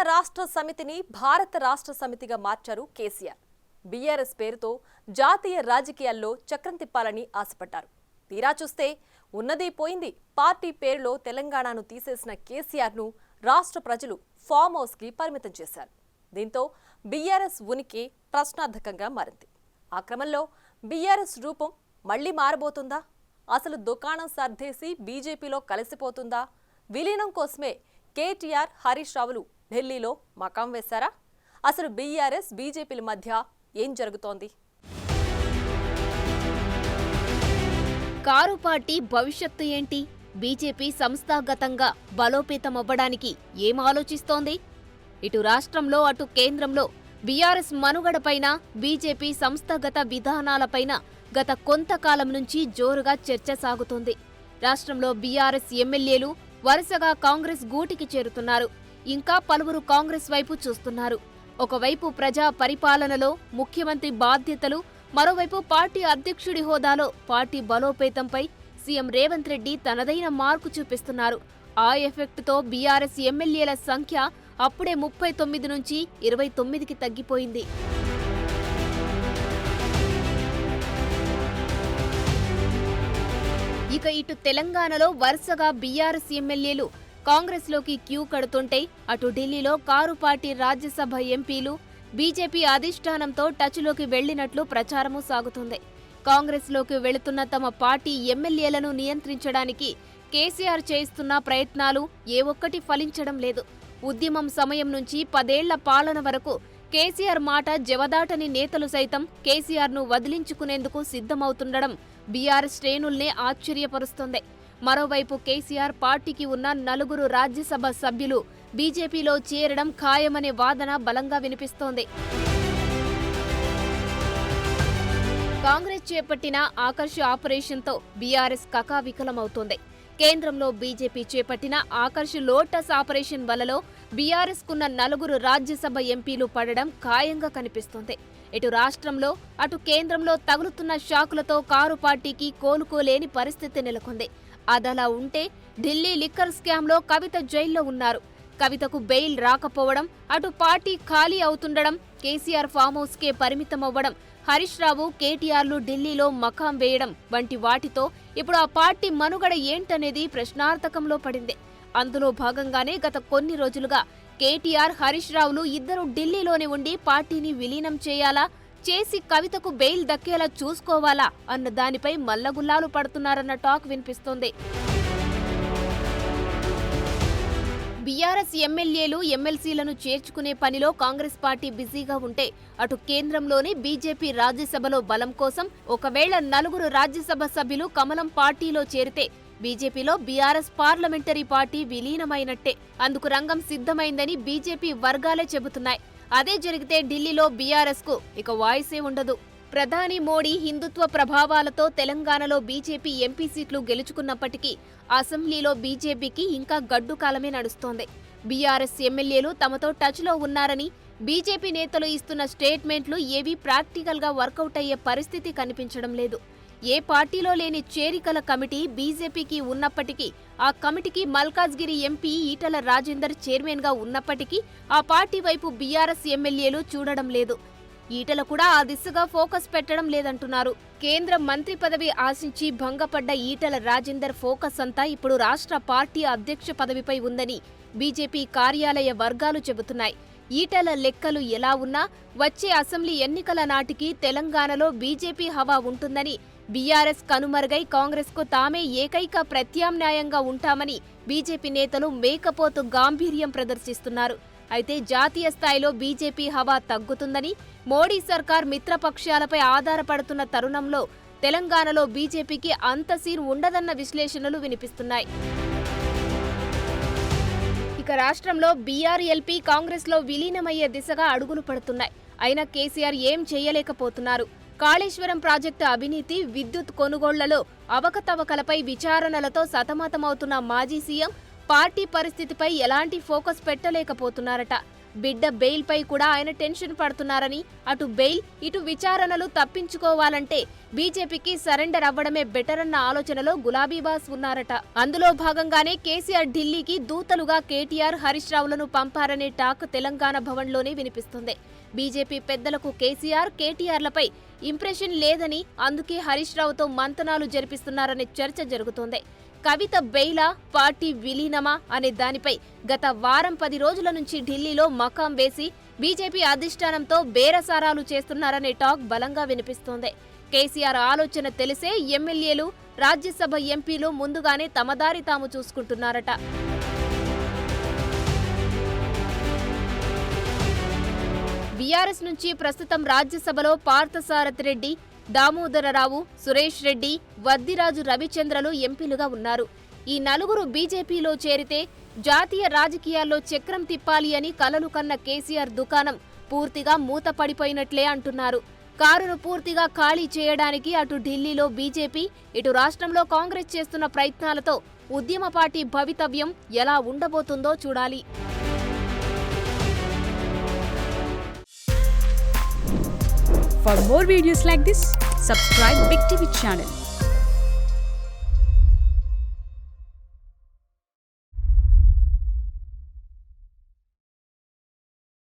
రాష్ట్ర సమితిని భారత రాష్ట్ర సమితిగా మార్చారు కేసీఆర్. బీఆర్ఎస్ పేరుతో జాతీయ రాజకీయాల్లో చక్రం తిప్పాలని ఆశపడ్డారు. తీరా చూస్తే ఉన్నది పోయింది. పార్టీ పేరులో తెలంగాణను తీసేసిన కేసీఆర్ను రాష్ట్ర ప్రజలు ఫామ్ హౌస్కి పరిమితం చేశారు. దీంతో బీఆర్ఎస్ ఉనికి ప్రశ్నార్థకంగా మారింది. ఆ క్రమంలో బీఆర్ఎస్ రూపం మళ్లీ మారబోతుందా? అసలు దుకాణం సర్దేసి బీజేపీలో కలిసిపోతుందా? విలీనం కోసమే కేటీఆర్, హరీష్ రావులు ఢిల్లీలో మకాం వేశారా? అసలు బీఆర్ఎస్, బీజేపీల మధ్య ఏం జరుగుతోంది? కారు పార్టీ భవిష్యత్తు ఏంటి? బీజేపీ సంస్థాగతంగా బలోపేతమవ్వడానికి ఏం ఆలోచిస్తోంది? ఇటు రాష్ట్రంలో అటు కేంద్రంలో బీఆర్ఎస్ మనుగడపైన, బీజేపీ సంస్థాగత విధానాలపైన గత కొంతకాలం నుంచి జోరుగా చర్చ సాగుతోంది. రాష్ట్రంలో బీఆర్ఎస్ ఎమ్మెల్యేలు వరుసగా కాంగ్రెస్ గూటికి చేరుతున్నారు. ఇంకా పలువురు కాంగ్రెస్ వైపు చూస్తున్నారు. ఒకవైపు ప్రజా పరిపాలనలో ముఖ్యమంత్రి బాధ్యతలు, మరోవైపు పార్టీ అధ్యక్షుడి హోదాలో పార్టీ బలోపేతంపై సీఎం రేవంత్ రెడ్డి తనదైన మార్కు చూపిస్తున్నారు. ఆ ఎఫెక్ట్తో బీఆర్ఎస్ ఎమ్మెల్యేల సంఖ్య అప్పుడే 39 నుంచి 29కి తగ్గిపోయింది. ఇక ఇటు తెలంగాణలో వరుసగా బీఆర్ఎస్ ఎమ్మెల్యేలు కాంగ్రెస్లోకి క్యూ కడుతుంటే, అటు ఢిల్లీలో కారు పార్టీ రాజ్యసభ ఎంపీలు బీజేపీ అధిష్టానంతో టచ్లోకి వెళ్లినట్లు ప్రచారమూ సాగుతుంది. కాంగ్రెస్లోకి వెళుతున్న తమ పార్టీ ఎమ్మెల్యేలను నియంత్రించడానికి కేసీఆర్ చేస్తున్న ప్రయత్నాలు ఏ ఒక్కటి ఫలించడం లేదు. ఉద్యమం సమయం నుంచి 10 ఏళ్ల పాలన వరకు కేసీఆర్ మాట జవదాటని నేతలు సైతం కేసీఆర్ను వదిలించుకునేందుకు సిద్ధమవుతుండడం బీఆర్ఎస్ శ్రేణుల్నే ఆశ్చర్యపరుస్తోంది. మరోవైపు కేసీఆర్ పార్టీకి ఉన్న 4 రాజ్యసభ సభ్యులు బీజేపీలో చేరడం ఖాయమనే వాదన బలంగా వినిపిస్తోంది. కాంగ్రెస్ చేపట్టిన ఆకర్ష్ ఆపరేషన్తో బీఆర్ఎస్ కకావికలమవుతోంది. కేంద్రంలో బీజేపీ చేపట్టిన ఆకర్ష్ లోటస్ ఆపరేషన్ వలలో బీఆర్ఎస్కున్న 4 రాజ్యసభ ఎంపీలు పడడం ఖాయంగా కనిపిస్తోంది. ఇటు రాష్ట్రంలో అటు కేంద్రంలో తగులుతున్న షాకులతో కారు పార్టీకి కోలుకోలేని పరిస్థితి నెలకొంది. అదలా ఉంటే ఢిల్లీ లిక్కర్ స్కామ్లో కవిత జైల్లో ఉన్నారు. కవితకు బెయిల్ రాకపోవడం, అటు పార్టీ ఖాళీ అవుతుండడం, కేసీఆర్ ఫామ్ హౌస్కే పరిమితమవ్వడం, హరీష్ రావు, కేటీఆర్లు ఢిల్లీలో మకాం వేయడం వంటి వాటితో ఇప్పుడు ఆ పార్టీ మనుగడ ఏంటనేది ప్రశ్నార్థకంలో పడింది. అందులో భాగంగానే గత కొన్ని రోజులుగా కేటీఆర్, హరీష్ రావులు ఇద్దరు ఢిల్లీలోనే ఉండి పార్టీని విలీనం చేయాలా, చేసి కవితకు బెయిల్ దక్కేలా చూసుకోవాలా అన్న దానిపై మల్లగుల్లాలు పడుతున్నారన్న టాక్ వినిపిస్తోంది. బీఆర్ఎస్ ఎమ్మెల్యేలు, ఎమ్మెల్సీలను చేర్చుకునే పనిలో కాంగ్రెస్ పార్టీ బిజీగా ఉంటే, అటు కేంద్రంలోని బీజేపీ రాజ్యసభలో బలం కోసం ఒకవేళ 4 రాజ్యసభ సభ్యులు కమలం పార్టీలో చేరితే బీజేపీలో బీఆర్ఎస్ పార్లమెంటరీ పార్టీ విలీనమైనట్టే. అందుకు రంగం సిద్ధమైందని బీజేపీ వర్గాలే చెబుతున్నాయి. అదే జరిగితే ఢిల్లీలో బీఆర్ఎస్ కు ఇక వాయిసే ఉండదు. ప్రధాని మోడీ హిందుత్వ ప్రభావాలతో తెలంగాణలో బీజేపీ ఎంపీ సీట్లు గెలుచుకున్నప్పటికీ అసెంబ్లీలో బీజేపీకి ఇంకా గడ్డు కాలమే నడుస్తోంది. బీఆర్ఎస్ ఎమ్మెల్యేలు తమతో టచ్లో ఉన్నారని బీజేపీ నేతలు ఇస్తున్న స్టేట్మెంట్లు ఏవీ ప్రాక్టికల్గా వర్కౌట్ అయ్యే పరిస్థితి కనిపించడం లేదు. ఏ పార్టీలో లేని చేరికల కమిటీ బీజేపీకి ఉన్నప్పటికీ, ఆ కమిటీకి మల్కాజ్గిరి ఎంపీ ఈటల రాజేందర్ చైర్మన్గా ఉన్నప్పటికీ ఆ పార్టీ వైపు బీఆర్ఎస్ ఎమ్మెల్యేలు చూడడం లేదు. ఈటల కూడా ఆ దిశగా ఫోకస్ పెట్టడం లేదంటున్నారు. కేంద్ర మంత్రి పదవి ఆశించి భంగపడ్డ ఈటల రాజేందర్ ఫోకస్ అంతా ఇప్పుడు రాష్ట్ర పార్టీ అధ్యక్ష పదవిపై ఉందని బీజేపీ కార్యాలయ వర్గాలు చెబుతున్నాయి. ఈటల లెక్కలు ఎలా ఉన్నా వచ్చే అసెంబ్లీ ఎన్నికల నాటికి తెలంగాణలో బీజేపీ హవా ఉంటుందని, బీఆర్ఎస్ కనుమరుగై కాంగ్రెస్కు తామే ఏకైక ప్రత్యామ్నాయంగా ఉంటామని బీజేపీ నేతలు మేకపోతు గాంభీర్యం ప్రదర్శిస్తున్నారు. అయితే జాతీయ స్థాయిలో బీజేపీ హవా తగ్గుతుందని, మోడీ సర్కార్ మిత్రపక్షాలపై ఆధారపడుతున్న తరుణంలో తెలంగాణలో బీజేపీకి అంత సీన్ ఉండదన్న విశ్లేషణలు వినిపిస్తున్నాయి. ఇక రాష్ట్రంలో బీఆర్ఎల్పీ కాంగ్రెస్లో విలీనమయ్యే దిశగా అడుగులు పడుతున్నాయి. అయినా కేసీఆర్ ఏం చేయలేకపోతున్నారు. కాళేశ్వరం ప్రాజెక్టు అవినీతి, విద్యుత్ కొనుగోళ్లలో అవకతవకలపై విచారణలతో సతమతమవుతున్న మాజీ సీఎం పార్టీ పరిస్థితిపై ఎలాంటి ఫోకస్ పెట్టలేకపోతున్నారట. బిడ్డ బెయిల్పై కూడా ఆయన టెన్షన్ పడుతున్నారని, అటు బెయిల్ ఇటు విచారణలు తప్పించుకోవాలంటే బీజేపీకి సరెండర్ అవ్వడమే బెటర్ అన్న ఆలోచనలో గులాబీబాస్ ఉన్నారట. అందులో భాగంగానే కేసీఆర్ ఢిల్లీకి దూతలుగా కేటీఆర్, హరీష్ రావులను పంపారనే టాక్ తెలంగాణ భవన్లోనే వినిపిస్తుంది. బీజేపీ పెద్దలకు కేసీఆర్, కేటీఆర్లపై ఇంప్రెషన్ లేదని, అందుకే హరీష్ రావుతో మంతనాలు జరిపిస్తున్నారనే చర్చ జరుగుతోంది. కవిత బెయిలా, పార్టీ విలీనమా అనే దానిపై గత వారం 10 రోజుల నుంచి ఢిల్లీలో మకాం వేసి బీజేపీ అధిష్టానంతో బేరసారాలు చేస్తున్నారనే టాక్ బలంగా వినిపిస్తోంది. కేసీఆర్ ఆలోచన తెలిసే ఎమ్మెల్యేలు, రాజ్యసభ ఎంపీలు ముందుగానే తమ దారి తాము చూసుకుంటున్నారట. బీఆర్ఎస్ నుంచి ప్రస్తుతం రాజ్యసభలో పార్థసారథి రెడ్డి, దామోదరరావు, సురేష్ రెడ్డి, వద్దిరాజు రవిచంద్రలు ఎంపీలుగా ఉన్నారు. ఈ నలుగురు బీజేపీలో చేరితే జాతీయ రాజకీయాల్లో చక్రం తిప్పాలి అని కలలు కన్న కేసీఆర్ దుకాణం పూర్తిగా మూతపడిపోయినట్లే అంటున్నారు. కారును పూర్తిగా ఖాళీ చేయడానికి అటు ఢిల్లీలో బీజేపీ, ఇటు రాష్ట్రంలో కాంగ్రెస్ చేస్తున్న ప్రయత్నాలతో ఉద్యమ పార్టీ భవితవ్యం ఎలా ఉండబోతుందో చూడాలి. For more videos like this, subscribe Big TV channel.